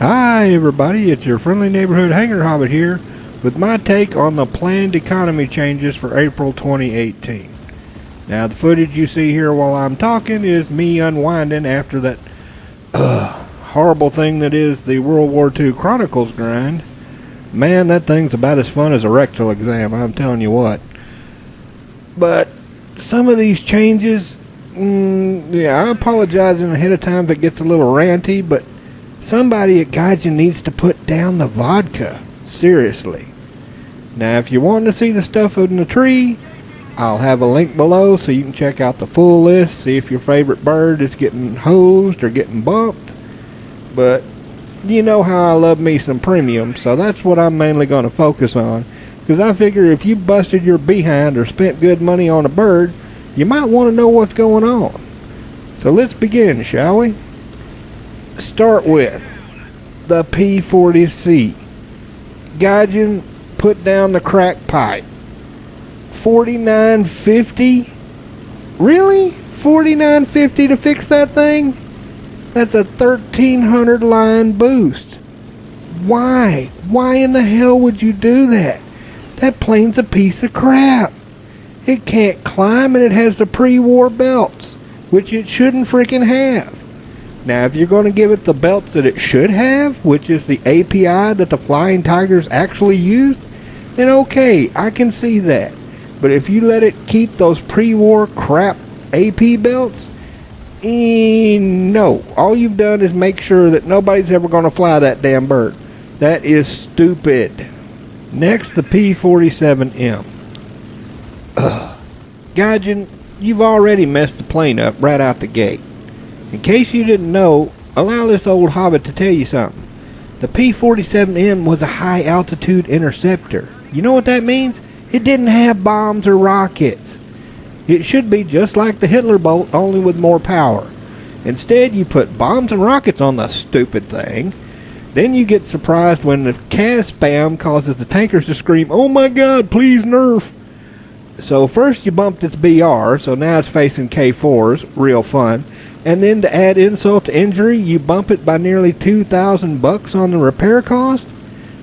Hi everybody, it's your friendly neighborhood hanger Hobbit here with my take on the planned economy changes for April 2018. Now the footage you see here while I'm talking is me unwinding after that horrible thing that is the World War II Chronicles grind. Man, that thing's about as fun as a rectal exam, I'm telling you what. But some of these changes, I apologize in ahead of time if it gets a little ranty, but somebody at Gaijin needs to put down the vodka. Seriously. Now, if you're wanting to see the stuff in the tree, I'll have a link below so you can check out the full list, see if your favorite bird is getting hosed or getting bumped. But you know how I love me some premium, so that's what I'm mainly going to focus on. Because I figure if you busted your behind or spent good money on a bird, you might want to know what's going on. So let's begin, shall we? Start with the P40C. Gaijin put down the crack pipe. $49.50? Really? $49.50 to fix that thing? That's a 1,300 line boost. Why? Why in the hell would you do that? That plane's a piece of crap. It can't climb and it has the pre-war belts, which it shouldn't freaking have. Now, if you're going to give it the belts that it should have, which is the API that the Flying Tigers actually used, then okay, I can see that. But if you let it keep those pre-war crap AP belts, no. All you've done is make sure that nobody's ever going to fly that damn bird. That is stupid. Next, the P47M. Gaijin, you've already messed the plane up right out the gate. In case you didn't know, allow this old Hobbit to tell you something. The P-47M was a high-altitude interceptor. You know what that means? It didn't have bombs or rockets. It should be just like the Hitler bolt, only with more power. Instead, you put bombs and rockets on the stupid thing. Then you get surprised when the CAS spam causes the tankers to scream, "Oh my God, please nerf!" So first you bumped its BR, so now it's facing K4s, real fun. And then to add insult to injury, you bump it by nearly $2,000 on the repair cost?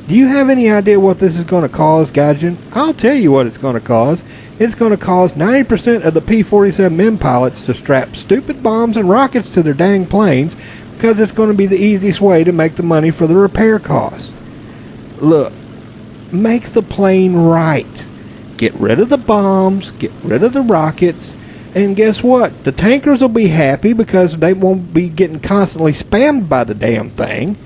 Do you have any idea what this is going to cause, Gaijin? I'll tell you what it's going to cause. It's going to cause 90% of the P-47M pilots to strap stupid bombs and rockets to their dang planes because it's going to be the easiest way to make the money for the repair cost. Look, make the plane right. Get rid of the bombs, get rid of the rockets, and guess what? The tankers will be happy because they won't be getting constantly spammed by the damn thing.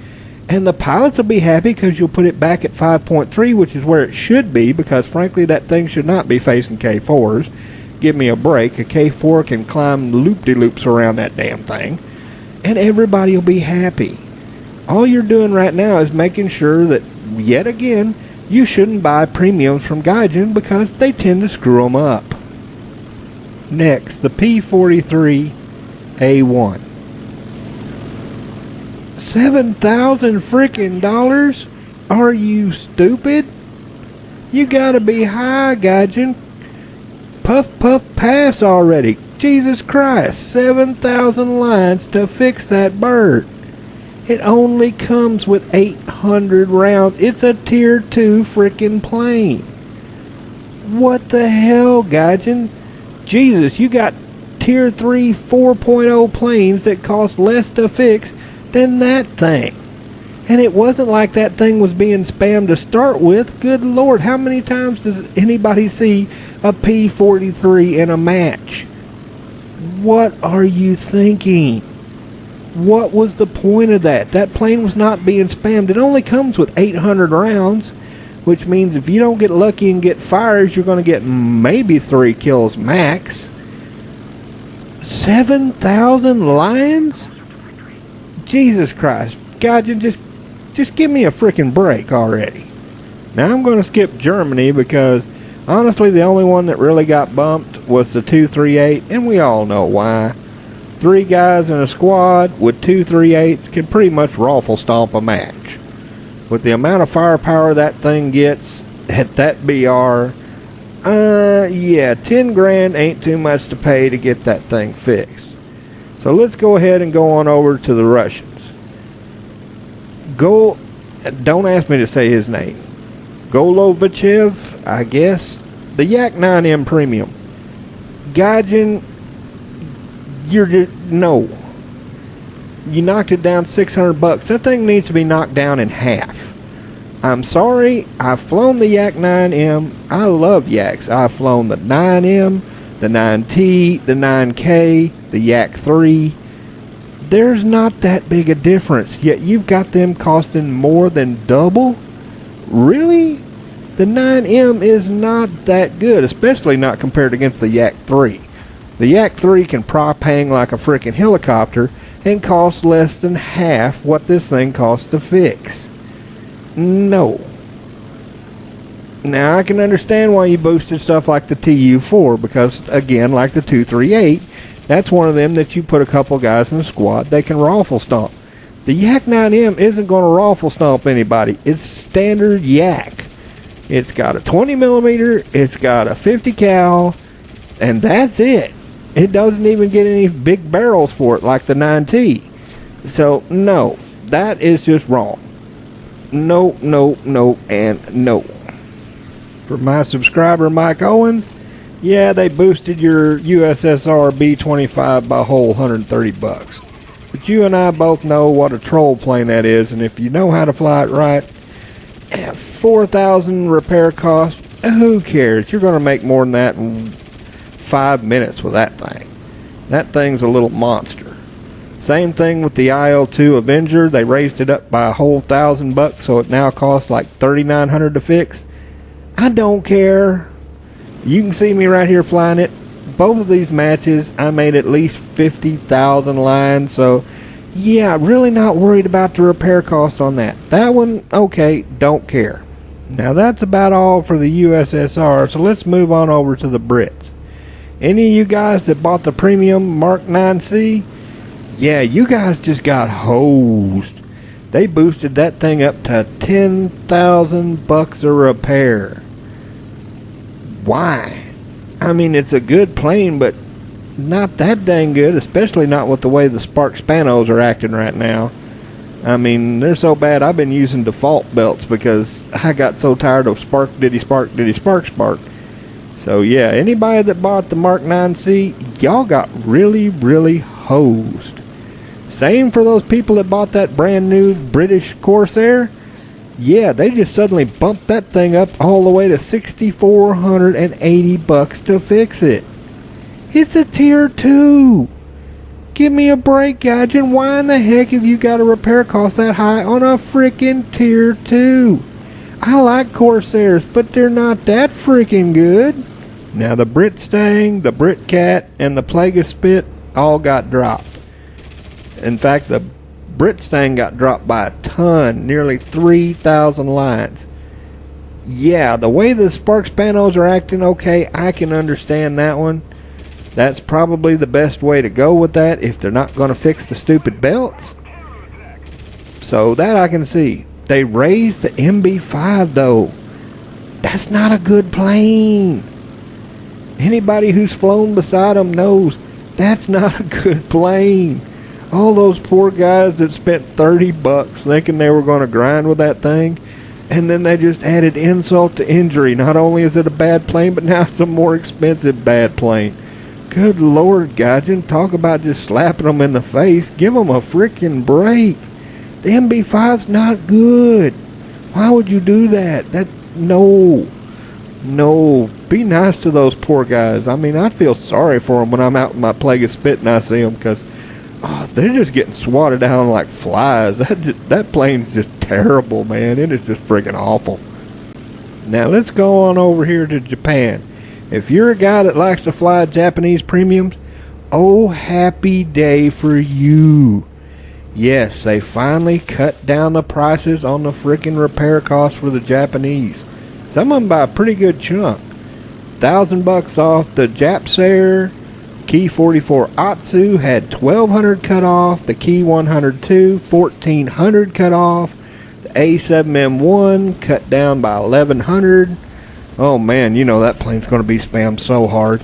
And the pilots will be happy because you'll put it back at 5.3, which is where it should be, because frankly that thing should not be facing K4s. Give me a break. A K4 can climb loop-de-loops around that damn thing. And everybody will be happy. All you're doing right now is making sure that, yet again, you shouldn't buy premiums from Gaijin because they tend to screw them up. Next, the P43A1. $7,000 freaking dollars? Are you stupid? You gotta be high, Gaijin. Puff, puff, pass already. Jesus Christ, 7,000 lines to fix that bird. It only comes with 800 rounds. It's a tier 2 freaking plane. What the hell, Gaijin? Jesus, you got tier 3 4.0 planes that cost less to fix than that thing. And it wasn't like that thing was being spammed to start with. Good Lord, how many times does anybody see a P-43 in a match? What are you thinking? What was the point of that? That plane was not being spammed. It only comes with 800 rounds, which means if you don't get lucky and get fires, you're going to get maybe 3 kills max. 7,000 lions? Jesus Christ. Gaijin, just give me a freaking break already. Now I'm going to skip Germany because honestly the only one that really got bumped was the 238, and we all know why. 3 guys in a squad with 2 3/8s can pretty much raffle stomp a match. With the amount of firepower that thing gets at that BR, yeah, 10 grand ain't too much to pay to get that thing fixed. So let's go ahead and go on over to the Russians. Go, don't ask me to say his name. Golovichev, I guess. The Yak 9M Premium. Gaijin, you're just, no. You knocked it down $600. That thing needs to be knocked down in half. I'm sorry, I've flown the Yak 9M. I love Yaks. I've flown the 9M, the 9T, the 9K, the Yak 3. There's not that big a difference, yet you've got them costing more than double? Really? The 9M is not that good, especially not compared against the Yak 3. The Yak 3 can prop hang like a freaking helicopter and cost less than half what this thing costs to fix. No. Now I can understand why you boosted stuff like the TU4, because again, like the 238, that's one of them that you put a couple guys in a squad, they can rifle stomp. The Yak 9M isn't going to rifle stomp anybody. It's standard Yak. It's got a 20 millimeter, it's got a 50 cal, and that's it. It doesn't even get any big barrels for it like the 9T. So no, that is just wrong. No, no, no, and no. For my subscriber Mike Owens, yeah, they boosted your USSR B-25 by a whole $130. But you and I both know what a troll plane that is, and if you know how to fly it right, $4,000 repair cost, who cares? You're going to make more than that in 5 minutes with that thing. That thing's a little monster. Same thing with the IL-2 Avenger. They raised it up by a whole $1,000, so it now costs like $3,900 to fix. I don't care. You can see me right here flying it. Both of these matches, I made at least 50,000 lines, so yeah, really not worried about the repair cost on that. That one, okay, don't care. Now that's about all for the USSR, so let's move on over to the Brits. Any of you guys that bought the premium Mark 9C, yeah, you guys just got hosed. They boosted that thing up to $10,000 a repair. Why? I mean, it's a good plane, but not that dang good, especially not with the way the spark spanos are acting right now. I mean, they're so bad I've been using default belts because I got so tired of spark diddy spark diddy spark spark. So yeah, anybody that bought the Mark 9C, y'all got really, really hosed. Same for those people that bought that brand new British Corsair. Yeah, they just suddenly bumped that thing up all the way to $6,480 to fix it. It's a tier 2. Give me a break, Gaijin. Why in the heck have you got a repair cost that high on a freaking tier 2? I like Corsairs, but they're not that freaking good. Now the Brit Stang, the Brit Cat, and the Plague Spit all got dropped. In fact, the Brit Stang got dropped by a ton, nearly 3,000 lines. Yeah, the way the spark spanos are acting, okay, I can understand that one. That's probably the best way to go with that if they're not going to fix the stupid belts. So that I can see. They raised the MB5 though. That's not a good plane. Anybody who's flown beside them knows that's not a good plane. All those poor guys that spent $30 thinking they were going to grind with that thing, and then they just added insult to injury. Not only is it a bad plane, but now it's a more expensive bad plane. Good Lord, Gaijin, talk about just slapping them in the face. Give them a freaking break. The MB5's not good. Why would you do that? No. Be nice to those poor guys. I mean, I feel sorry for them when I'm out in my Plague of Spit and I see them, because they're just getting swatted down like flies. That plane's just terrible, man. It is just freaking awful. Now let's go on over here to Japan. If you're a guy that likes to fly Japanese premiums, oh, happy day for you. Yes, they finally cut down the prices on the freaking repair costs for the Japanese. Some of them by a pretty good chunk. $1,000 off the Japsair. Key 44 Atsu had $1,200 cut off. The Key 102, $1,400 cut off. The A7M1 cut down by $1,100. Oh man, you know that plane's going to be spammed so hard.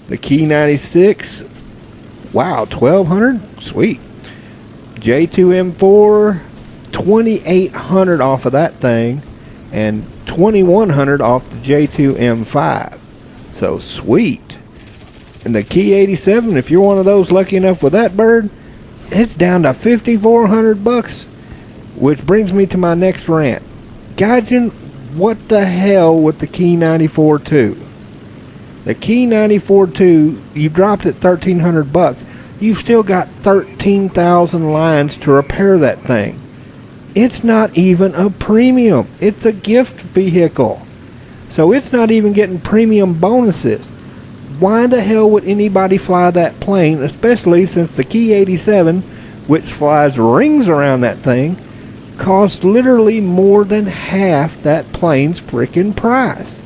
The Key 96, wow, $1,200? Sweet. J2M4, $2,800 off of that thing and $2,100 off the J2M5. So sweet. And the Key 87, if you're one of those lucky enough with that bird, it's down to $5,400, which brings me to my next rant. Gaijin, what the hell with the Key 94-2? The Key 94-2, you dropped it $1,300. You've still got 13,000 lines to repair that thing. It's not even a premium. It's a gift vehicle. So it's not even getting premium bonuses. Why the hell would anybody fly that plane, especially since the Key 87, which flies rings around that thing, costs literally more than half that plane's freaking price?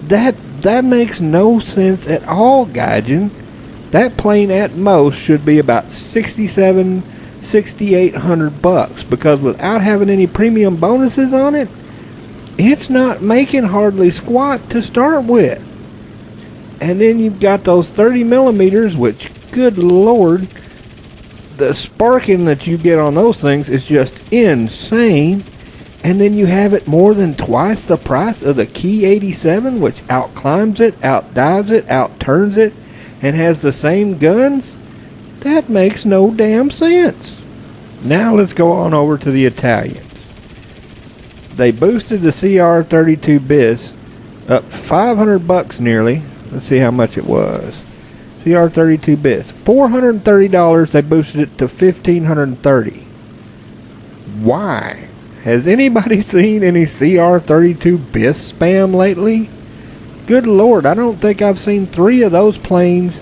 That makes no sense at all, Gaijin. That plane at most should be about $6,800, because without having any premium bonuses on it, it's not making hardly squat to start with. And then you've got those 30 millimeters, which, good lord, the sparking that you get on those things is just insane. And then you have it more than twice the price of the Key 87, which outclimbs it, outdives it, outturns it, and has the same guns. That makes no damn sense. Now let's go on over to the Italians. They boosted the CR32 bis up $500 nearly. Let's see how much it was. CR32 bis, $430. They boosted it to $1,530. Why? Has anybody seen any CR32 bis spam lately? Good lord, I don't think I've seen 3 of those planes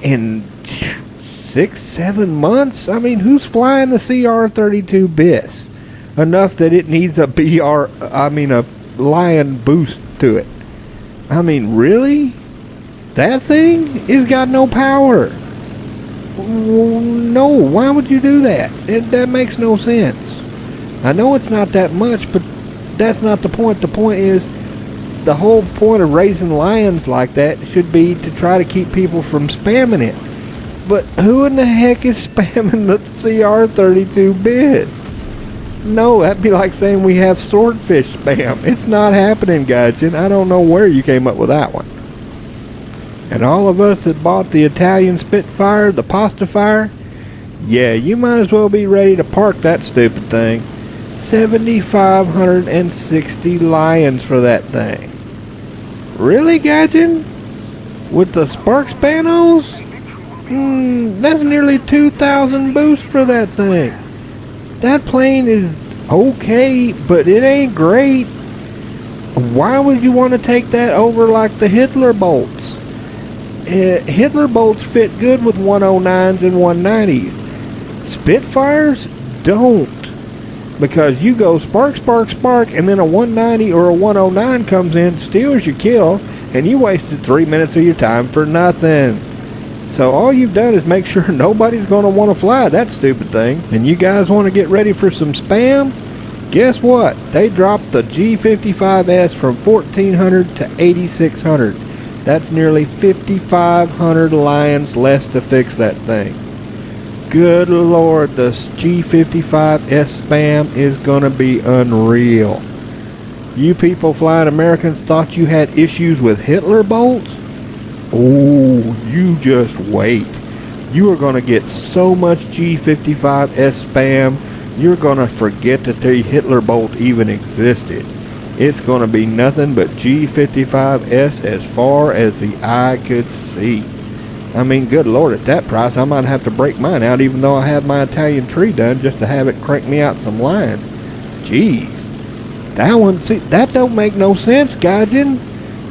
in 6-7 months. I mean, who's flying the CR32 bis enough that it needs a a Lion boost to it? I mean, really? That thing has got no power. No, why would you do that? That makes no sense. I know it's not that much, but that's not the point. The point is, the whole point of raising Lions like that should be to try to keep people from spamming it. But who in the heck is spamming the CR32 biz? No, that'd be like saying we have swordfish spam. It's not happening, Gaijin. I don't know where you came up with that one. And all of us that bought the Italian Spitfire, the Pasta Fire, yeah, you might as well be ready to park that stupid thing. 7,560 Lions for that thing. Really, Gaijin? With the Sparks panos? That's nearly 2,000 boosts for that thing. That plane is okay, but it ain't great. Why would you want to take that over like the Hitler bolts? Hitler bolts fit good with 109s and 190s. Spitfires don't. Because you go spark, spark, spark, and then a 190 or a 109 comes in, steals your kill, and you wasted 3 minutes of your time for nothing. So all you've done is make sure nobody's going to want to fly that stupid thing. And you guys want to get ready for some spam? Guess what? They dropped the G55S from 1,400 to 8,600. That's nearly 5,500 Lions less to fix that thing. Good lord, the G55S spam is going to be unreal. You people flying Americans thought you had issues with Hitler bolts? Oh, you just wait. You are going to get so much G55S spam, you're going to forget that the Hitler bolt even existed. It's going to be nothing but G55S as far as the eye could see. I mean, good lord, at that price, I might have to break mine out, even though I had my Italian tree done, just to have it crank me out some lines. Jeez. That one, see, that don't make no sense, Gaijin.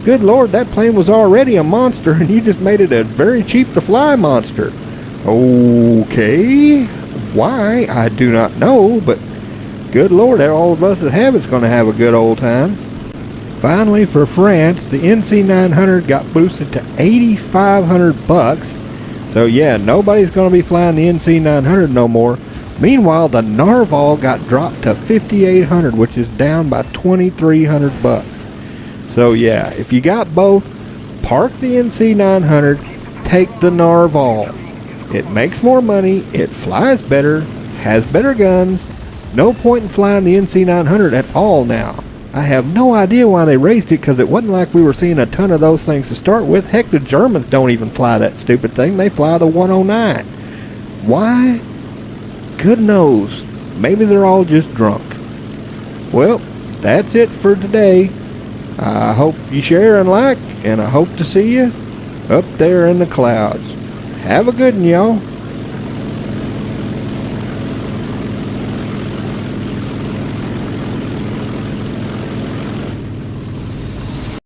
Good lord, that plane was already a monster, and you just made it a very cheap to fly monster. Okay. Why? I do not know, but good lord, all of us that have it's going to have a good old time. Finally, for France, the NC900 got boosted to $8,500. So yeah, nobody's going to be flying the NC900 no more. Meanwhile, the Narval got dropped to $5,800, which is down by $2,300. So yeah, if you got both, park the NC900, take the Narval. It makes more money, it flies better, has better guns, No point in flying the NC-900 at all now. I have no idea why they raised it, because it wasn't like we were seeing a ton of those things to start with. Heck, the Germans don't even fly that stupid thing. They fly the 109. Why? Good knows. Maybe they're all just drunk. Well, that's it for today. I hope you share and like, and I hope to see you up there in the clouds. Have a good one, y'all.